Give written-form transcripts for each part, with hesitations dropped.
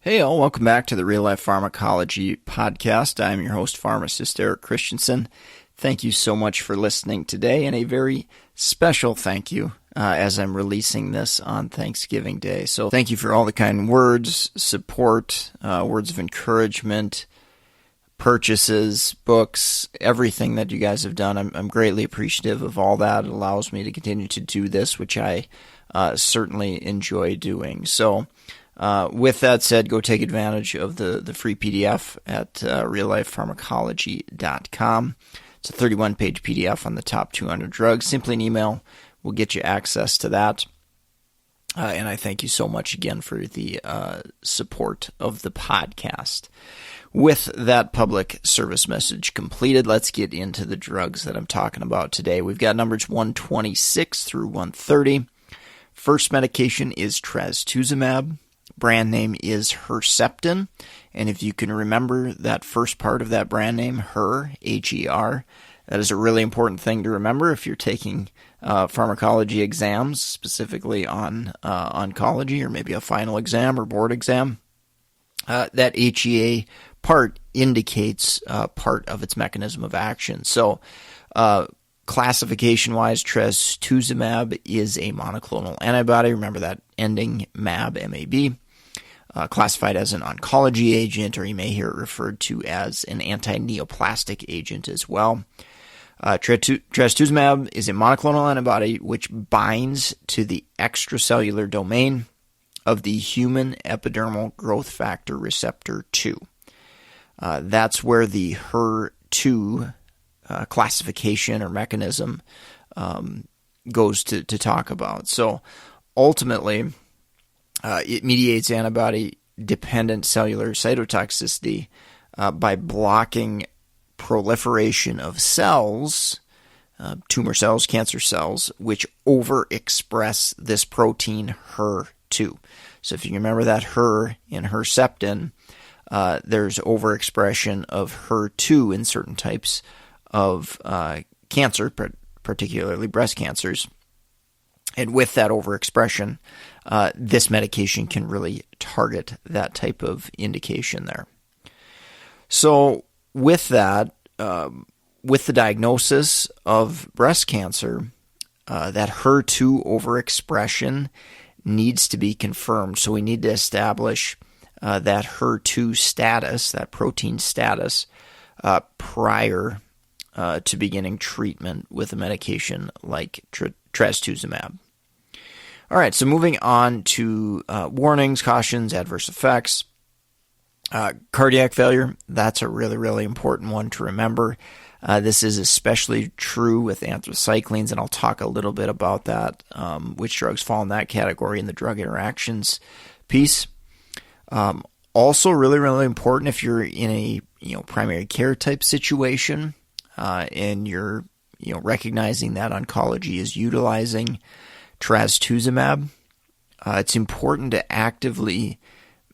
Hey all, welcome back to the Real Life Pharmacology Podcast. I'm your host, pharmacist Eric Christensen. Thank you so much for listening today, and a very special thank you as I'm releasing this on Thanksgiving Day. So thank you for all the kind words, support, words of encouragement, purchases, books, everything that you guys have done. I'm greatly appreciative of all that. It allows me to continue to do this, which I certainly enjoy doing. So with that said, go take advantage of the free PDF at reallifepharmacology.com. It's a 31-page PDF on the top 200 drugs. Simply an email will get you access to that. And I thank you so much again for the support of the podcast. With that public service message completed, let's get into the drugs that I'm talking about today. We've got numbers 126 through 130. First medication is Trastuzumab. Brand name is Herceptin, and if you can remember that first part of that brand name, Her, H-E-R, that is a really important thing to remember if you're taking pharmacology exams, specifically on oncology, or maybe a final exam or board exam. That HEA part indicates part of its mechanism of action. So, classification-wise, Trastuzumab is a monoclonal antibody. Remember that ending MAB, M-A-B. Classified as an oncology agent, or you may hear it referred to as an anti-neoplastic agent as well. Trastuzumab is a monoclonal antibody which binds to the extracellular domain of the human epidermal growth factor receptor 2. That's where the HER2 classification or mechanism goes to talk about. So ultimately, it mediates antibody-dependent cellular cytotoxicity by blocking proliferation of cells, tumor cells, cancer cells, which overexpress this protein HER2. So if you remember that Her in Herceptin, there's overexpression of HER2 in certain types of cancer, particularly breast cancers. And with that overexpression, this medication can really target that type of indication there. So with that, with the diagnosis of breast cancer, that HER2 overexpression needs to be confirmed. So we need to establish that HER2 status, that protein status, prior to beginning treatment with a medication like Trastuzumab. All right, so moving on to warnings, cautions, adverse effects. Cardiac failure, that's a really, really important one to remember. This is especially true with anthracyclines, and I'll talk a little bit about that, which drugs fall in that category in the drug interactions piece. Also really, really important if you're in a primary care type situation and you're recognizing that oncology is utilizing Trastuzumab, it's important to actively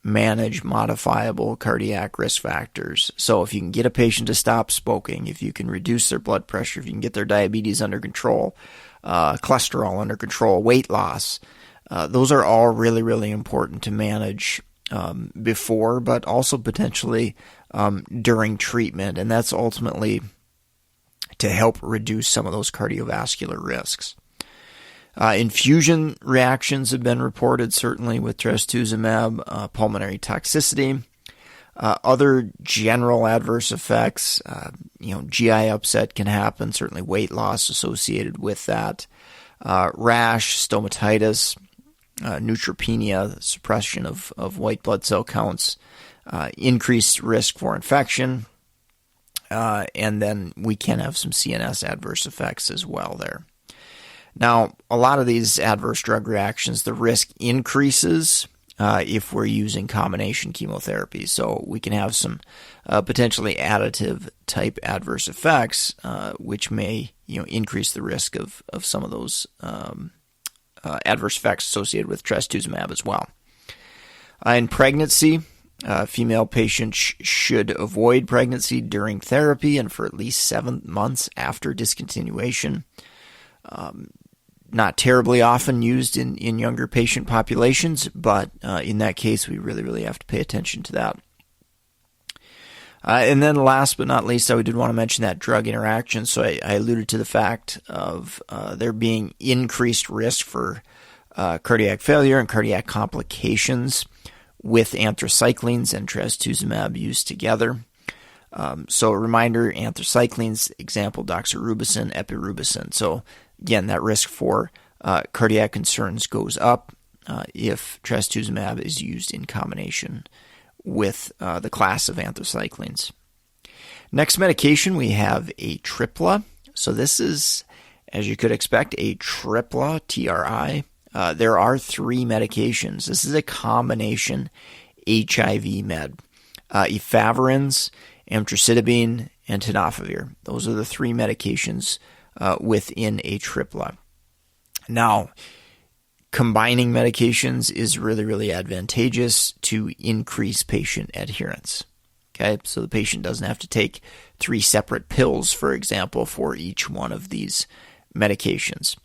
manage modifiable cardiac risk factors. So if you can get a patient to stop smoking, if you can reduce their blood pressure, if you can get their diabetes under control, cholesterol under control, weight loss, those are all really, really important to manage before, but also potentially during treatment. And that's ultimately to help reduce some of those cardiovascular risks. Infusion reactions have been reported, certainly with Trastuzumab, pulmonary toxicity. Other general adverse effects, GI upset can happen, certainly weight loss associated with that. Rash, stomatitis, neutropenia, suppression of white blood cell counts, increased risk for infection, and then we can have some CNS adverse effects as well there. Now, a lot of these adverse drug reactions, the risk increases if we're using combination chemotherapy. So we can have some potentially additive type adverse effects, which may increase the risk of some of those adverse effects associated with Trastuzumab as well. In pregnancy, female patients should avoid pregnancy during therapy and for at least 7 months after discontinuation. not terribly often used in younger patient populations, but in that case, we really, really have to pay attention to that. And then last but not least, I did want to mention that drug interaction. So I alluded to the fact of there being increased risk for cardiac failure and cardiac complications with anthracyclines and trastuzumab used together. So a reminder, anthracyclines, example, doxorubicin, epirubicin. So again, that risk for cardiac concerns goes up if trastuzumab is used in combination with the class of anthracyclines. Next medication, we have Atripla. So this is, as you could expect, Atripla, TRI. There are 3 medications. This is a combination HIV med. Efavirenz, emtricitabine, and tenofovir. Those are the 3 medications within Atripla. Now, combining medications is really, really advantageous to increase patient adherence. Okay, so the patient doesn't have to take 3 separate pills, for example, for each one of these medications.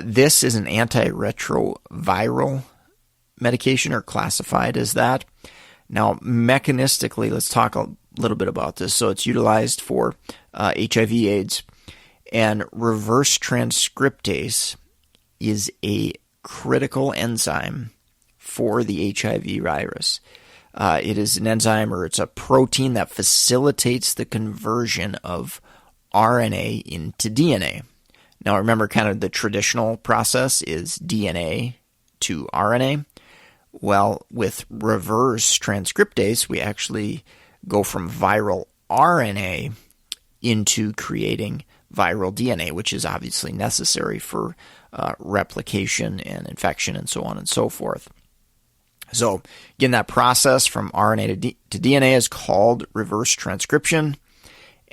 This is an antiretroviral medication, or classified as that. Now, mechanistically, let's talk a little bit about this. So it's utilized for HIV/AIDS, and reverse transcriptase is a critical enzyme for the HIV virus. It is an enzyme, or it's a protein that facilitates the conversion of RNA into DNA. Now remember, kind of the traditional process is DNA to RNA. Well, with reverse transcriptase, we actually go from viral RNA into creating viral DNA, which is obviously necessary for replication and infection and so on and so forth. So again, that process from RNA to DNA is called reverse transcription,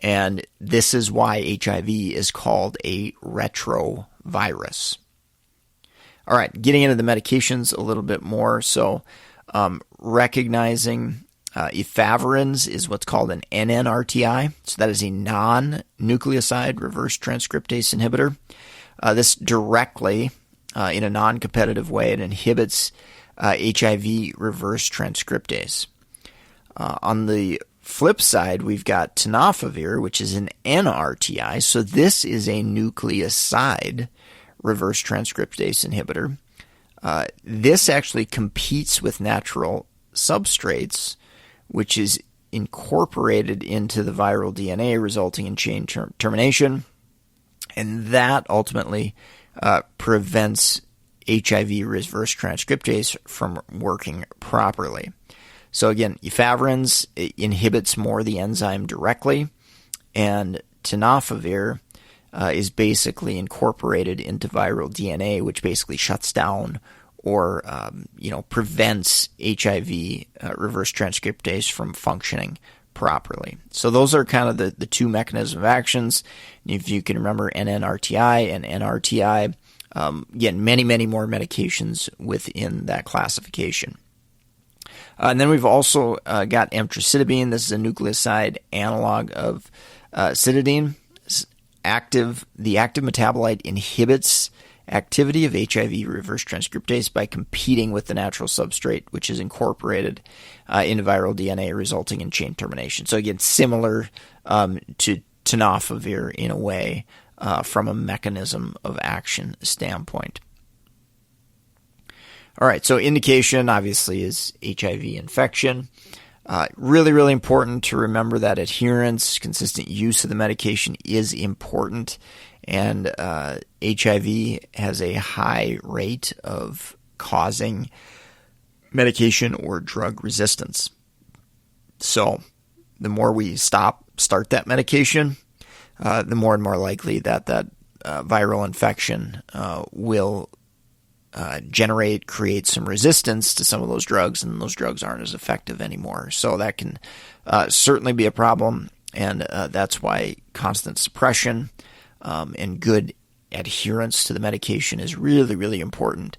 and this is why HIV is called a retrovirus. All right, getting into the medications a little bit more. So recognizing efavirenz is what's called an NNRTI. So that is a non-nucleoside reverse transcriptase inhibitor. This directly, in a non-competitive way, it inhibits HIV reverse transcriptase. On the flip side, we've got tenofovir, which is an NRTI. So this is a nucleoside reverse transcriptase inhibitor. This actually competes with natural substrates, which is incorporated into the viral DNA, resulting in chain termination. And that ultimately prevents HIV reverse transcriptase from working properly. So again, efavirenz inhibits more the enzyme directly, and tenofovir is basically incorporated into viral DNA, which basically shuts down or prevents HIV reverse transcriptase from functioning properly. So those are kind of the 2 mechanisms of actions. If you can remember NNRTI and NRTI, again, many, many more medications within that classification. And then we've also got emtricitabine. This is a nucleoside analog of cytidine. The active metabolite inhibits activity of HIV reverse transcriptase by competing with the natural substrate, which is incorporated into viral DNA, resulting in chain termination. So again, similar to tenofovir in a way from a mechanism of action standpoint. All right, so indication obviously is HIV infection. Really, really important to remember that adherence, consistent use of the medication is important, and HIV has a high rate of causing medication or drug resistance. So the more we start that medication, the more and more likely that viral infection will create some resistance to some of those drugs, and those drugs aren't as effective anymore. So that can certainly be a problem, and that's why constant suppression and good adherence to the medication is really, really important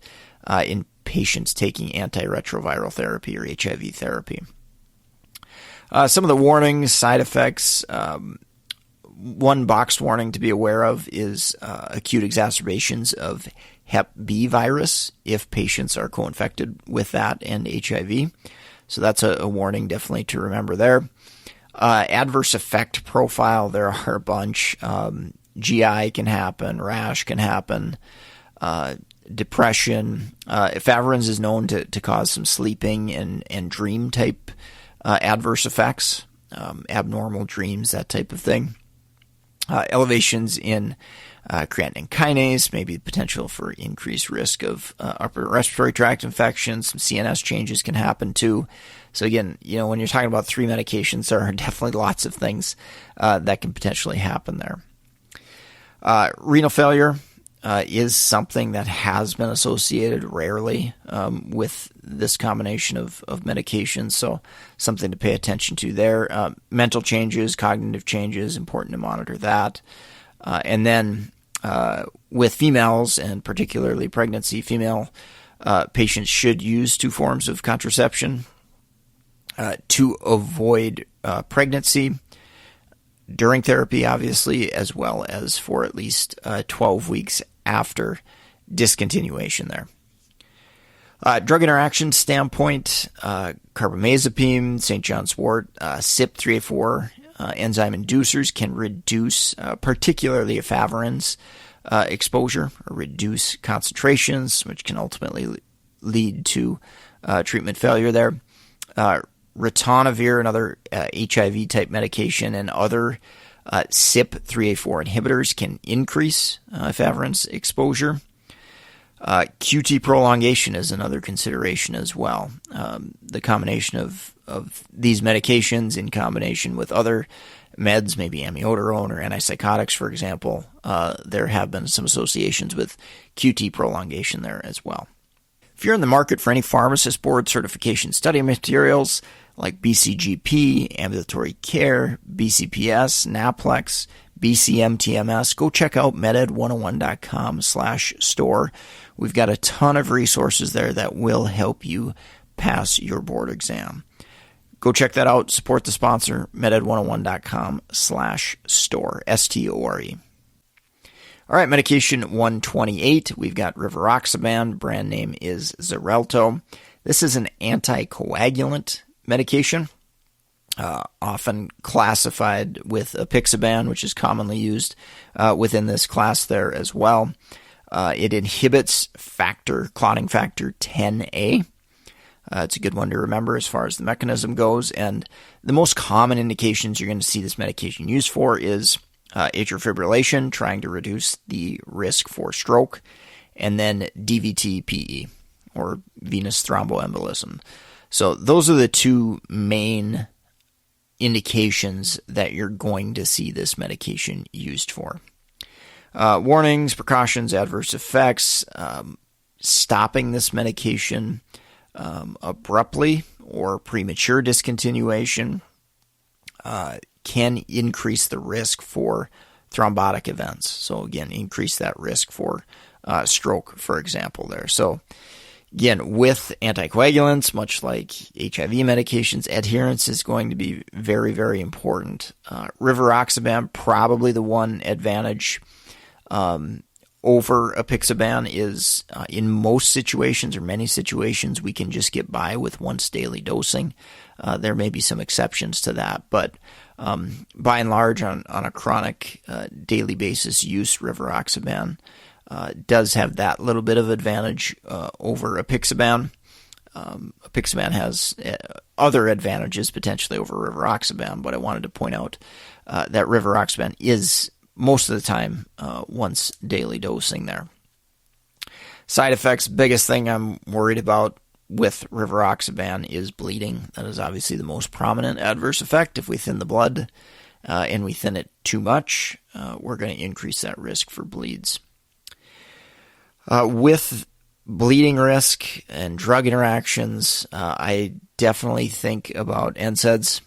in patients taking antiretroviral therapy or HIV therapy. Some of the warnings, side effects, one boxed warning to be aware of is acute exacerbations of Hep B virus if patients are co-infected with that and HIV. So that's a warning definitely to remember there. Adverse effect profile, there are a bunch. GI can happen, rash can happen, depression. Efavirenz is known to cause some sleeping and dream type adverse effects, abnormal dreams, that type of thing. Elevations in creatine kinase, maybe potential for increased risk of upper respiratory tract infections. Some CNS changes can happen too. So again, when you're talking about 3 medications, there are definitely lots of things that can potentially happen there. Renal failure is something that has been associated rarely with this combination of medications, so something to pay attention to there. Mental changes, cognitive changes, important to monitor that. And then with females, and particularly pregnancy, female patients should use 2 forms of contraception to avoid pregnancy, during therapy, obviously, as well as for at least 12 weeks after discontinuation there. Drug interaction standpoint, carbamazepine, St. John's wort, CYP3A4 enzyme inducers can reduce, particularly efavirenz exposure, or reduce concentrations, which can ultimately lead to treatment failure there. Ritonavir, another HIV-type medication, and other CYP3A4 inhibitors can increase efavirenz exposure. QT prolongation is another consideration as well. The combination of these medications in combination with other meds, maybe amiodarone or antipsychotics, for example, there have been some associations with QT prolongation there as well. If you're in the market for any pharmacist board certification study materials like BCGP, Ambulatory Care, BCPS, NAPLEX, BCMTMS, go check out meded101.com/store. We've got a ton of resources there that will help you pass your board exam. Go check that out. Support the sponsor, meded101.com/store, STORE. All right, medication 128. We've got Rivaroxaban. Brand name is Xarelto. This is an anticoagulant medication, often classified with apixaban, which is commonly used within this class there as well. It inhibits clotting factor 10A. It's a good one to remember as far as the mechanism goes. And the most common indications you're going to see this medication used for is atrial fibrillation, trying to reduce the risk for stroke, and then DVT-PE, or venous thromboembolism. So those are the 2 main indications that you're going to see this medication used for. Warnings, precautions, adverse effects. Stopping this medication abruptly or premature discontinuation can increase the risk for thrombotic events. So again, increase that risk for stroke, for example, there. So again, with anticoagulants, much like HIV medications, adherence is going to be very, very important. Rivaroxaban, probably the one advantage over apixaban is in most situations, or many situations, we can just get by with once daily dosing. There may be some exceptions to that, but by and large, on a chronic daily basis use, Rivaroxaban does have that little bit of advantage over apixaban. Apixaban has other advantages potentially over Rivaroxaban, but I wanted to point out that Rivaroxaban is most of the time once daily dosing there. Side effects, biggest thing I'm worried about with Rivaroxaban is bleeding. That is obviously the most prominent adverse effect. If we thin the blood and we thin it too much, we're going to increase that risk for bleeds. With bleeding risk and drug interactions, I definitely think about NSAIDs.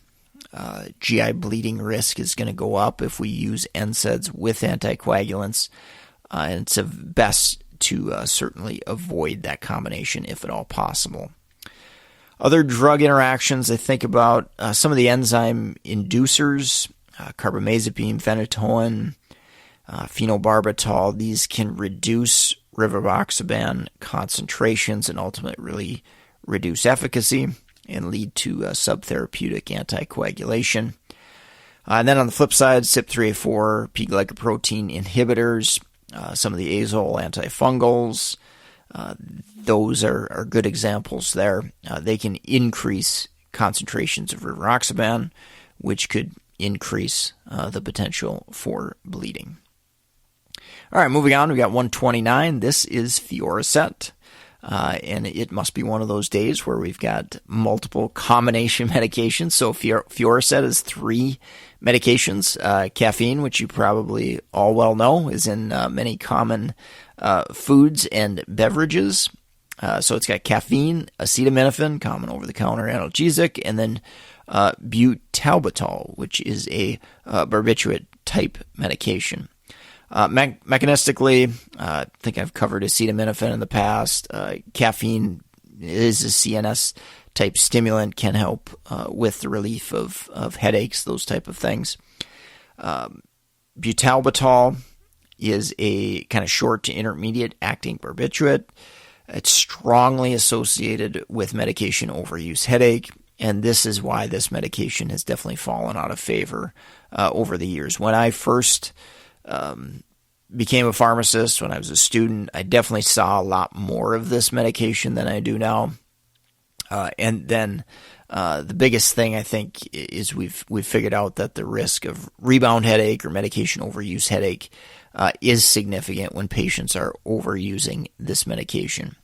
GI bleeding risk is going to go up if we use NSAIDs with anticoagulants, and it's best to certainly avoid that combination if at all possible. Other drug interactions I think about, some of the enzyme inducers carbamazepine, phenytoin, phenobarbital. These can reduce Rivaroxaban concentrations and ultimately reduce efficacy and lead to subtherapeutic anticoagulation. And then on the flip side, CYP3A4, P-glycoprotein inhibitors, some of the azole antifungals, those are good examples there. They can increase concentrations of Rivaroxaban, which could increase the potential for bleeding. All right, moving on, we got 129. This is Fioricet. And it must be one of those days where we've got multiple combination medications. So Fioricet is 3 medications. Caffeine, which you probably all well know, is in many common foods and beverages. So it's got caffeine, acetaminophen, common over-the-counter analgesic, and then Butalbital, which is a barbiturate-type medication. Mechanistically, I think I've covered acetaminophen in the past. Caffeine is a CNS-type stimulant, can help with the relief of headaches, those type of things. Butalbital is a kind of short to intermediate acting barbiturate. It's strongly associated with medication overuse headache, and this is why this medication has definitely fallen out of favor over the years. When I first became a pharmacist, when I was a student, I definitely saw a lot more of this medication than I do now. And then the biggest thing I think is we've figured out that the risk of rebound headache or medication overuse headache is significant when patients are overusing this medication.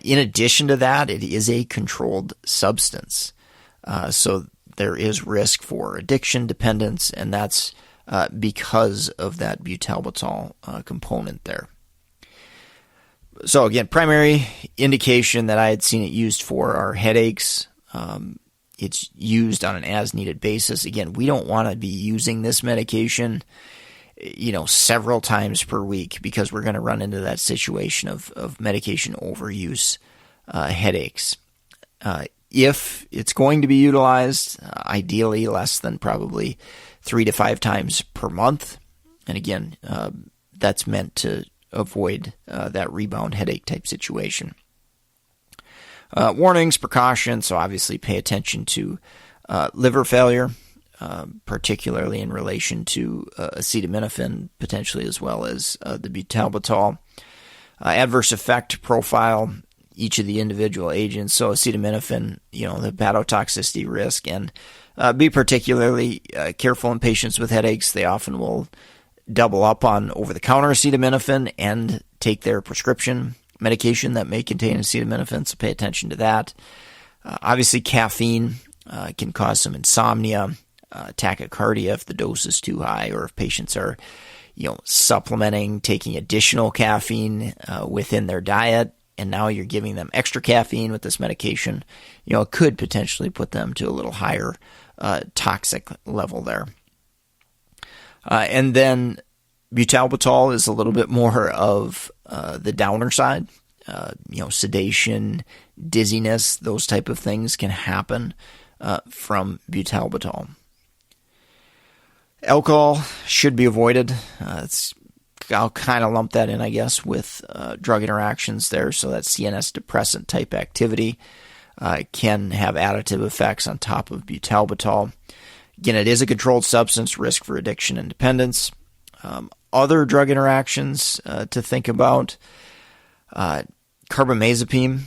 In addition to that, it is a controlled substance. So there is risk for addiction dependence, and that's because of that butalbital component there. So again, primary indication that I had seen it used for are headaches. It's used on an as-needed basis. Again, we don't want to be using this medication, several times per week, because we're going to run into that situation of medication overuse headaches. If it's going to be utilized, ideally less than probably 3 to 5 times per month. And again, that's meant to avoid that rebound headache type situation. Warnings, precautions, so obviously pay attention to liver failure, particularly in relation to acetaminophen, potentially as well as the butalbital. Adverse effect profile, each of the individual agents, so acetaminophen, the hepatotoxicity risk, and be particularly careful in patients with headaches. They often will double up on over-the-counter acetaminophen and take their prescription medication that may contain acetaminophen, so pay attention to that. Obviously, caffeine can cause some insomnia, tachycardia if the dose is too high, or if patients are, supplementing, taking additional caffeine within their diet, and now you're giving them extra caffeine with this medication. It could potentially put them to a little higher toxic level there. And then butalbital is a little bit more of the downer side. Sedation, dizziness, those type of things can happen from butalbital. Alcohol should be avoided. I'll kind of lump that in, I guess, with drug interactions there. So that CNS depressant type activity can have additive effects on top of butalbital. Again, it is a controlled substance, risk for addiction and dependence. Other drug interactions to think about, carbamazepine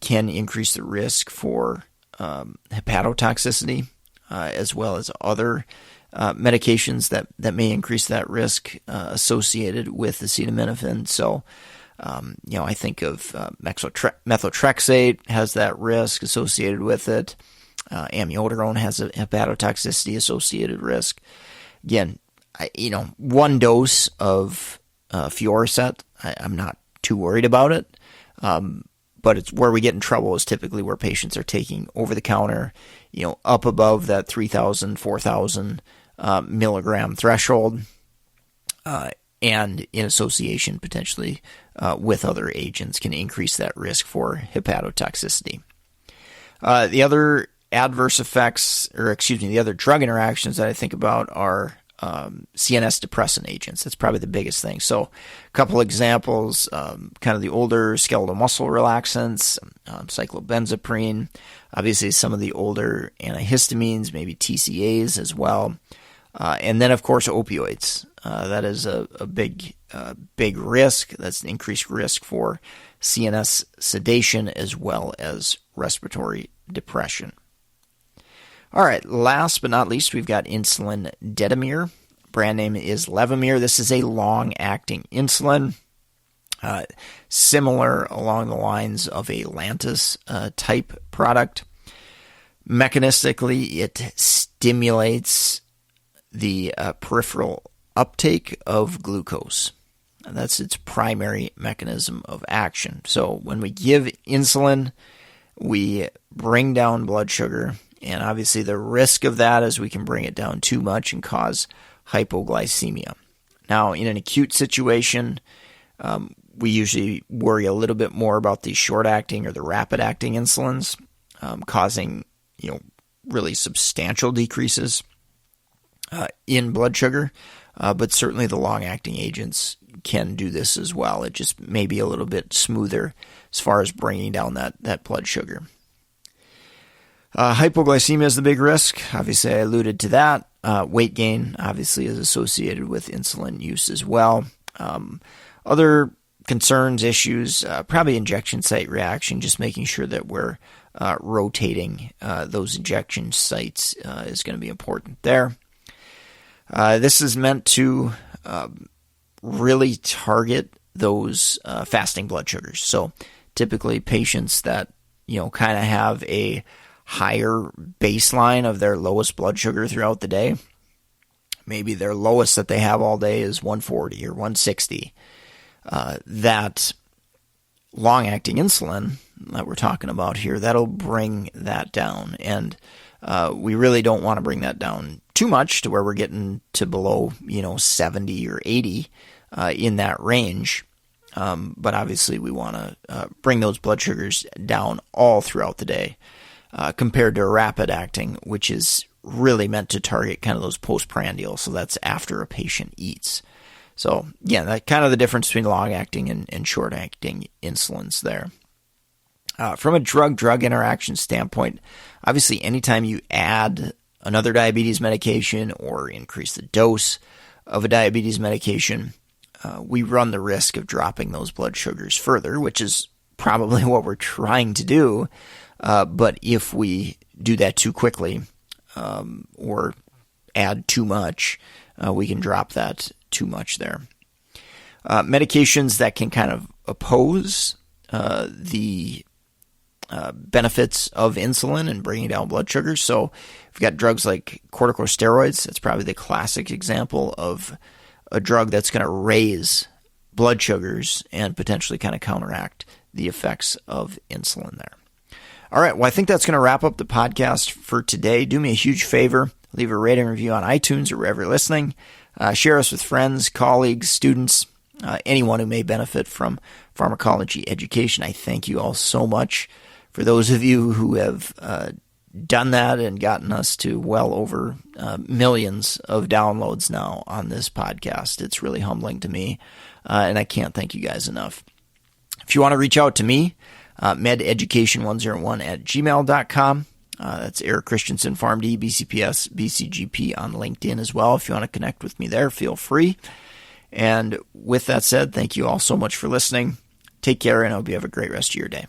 can increase the risk for hepatotoxicity, as well as other medications that may increase that risk associated with acetaminophen. So, I think of methotrexate has that risk associated with it. Amiodarone has a hepatotoxicity associated risk. Again, one dose of Fioricet, I'm not too worried about it. But it's where we get in trouble is typically where patients are taking over the counter, up above that 3,000, 4,000 milligram threshold, and in association potentially with other agents can increase that risk for hepatotoxicity. The other adverse effects, the other drug interactions that I think about are CNS depressant agents. That's probably the biggest thing. So a couple examples, kind of the older skeletal muscle relaxants, cyclobenzaprine, obviously some of the older antihistamines, maybe TCAs as well. And then, of course, opioids. That is a big risk. That's an increased risk for CNS sedation as well as respiratory depression. All right, last but not least, we've got insulin detemir. Brand name is Levemir. This is a long-acting insulin, similar along the lines of a Lantus type product. Mechanistically, it stimulates the peripheral uptake of glucose. And that's its primary mechanism of action. So when we give insulin, we bring down blood sugar. And obviously the risk of that is we can bring it down too much and cause hypoglycemia. Now, in an acute situation, we usually worry a little bit more about the short-acting or the rapid-acting insulins, causing really substantial decreases in blood sugar. But certainly the long-acting agents can do this as well. It just may be a little bit smoother as far as bringing down that blood sugar. Hypoglycemia is the big risk. Obviously, I alluded to that. Weight gain, obviously, is associated with insulin use as well. Other concerns, issues, probably injection site reaction, just making sure that we're rotating those injection sites is going to be important there. This is meant to really target those fasting blood sugars. So typically patients that kind of have a higher baseline of their lowest blood sugar throughout the day. Maybe their lowest that they have all day is 140 or 160. That long-acting insulin that we're talking about here, that'll bring that down. And we really don't want to bring that down too much to where we're getting to below 70 or 80 in that range. But obviously we want to bring those blood sugars down all throughout the day. Compared to a rapid acting, which is really meant to target kind of those postprandial. So that's after a patient eats. So yeah, that kind of the difference between long acting and short acting insulins there. From a drug-drug interaction standpoint, obviously anytime you add another diabetes medication or increase the dose of a diabetes medication, we run the risk of dropping those blood sugars further, which is probably what we're trying to do. But if we do that too quickly or add too much, we can drop that too much there. Medications that can kind of oppose the benefits of insulin and bringing down blood sugars. So we've got drugs like corticosteroids. That's probably the classic example of a drug that's going to raise blood sugars and potentially kind of counteract the effects of insulin there. All right, well, I think that's going to wrap up the podcast for today. Do me a huge favor. Leave a rating review on iTunes or wherever you're listening. Share us with friends, colleagues, students, anyone who may benefit from pharmacology education. I thank you all so much. For those of you who have done that and gotten us to well over millions of downloads now on this podcast, it's really humbling to me, and I can't thank you guys enough. If you want to reach out to me, mededucation101@gmail.com. That's Eric Christensen, PharmD, BCPS, BCGP on LinkedIn as well. If you want to connect with me there, feel free. And with that said, thank you all so much for listening. Take care, and I hope you have a great rest of your day.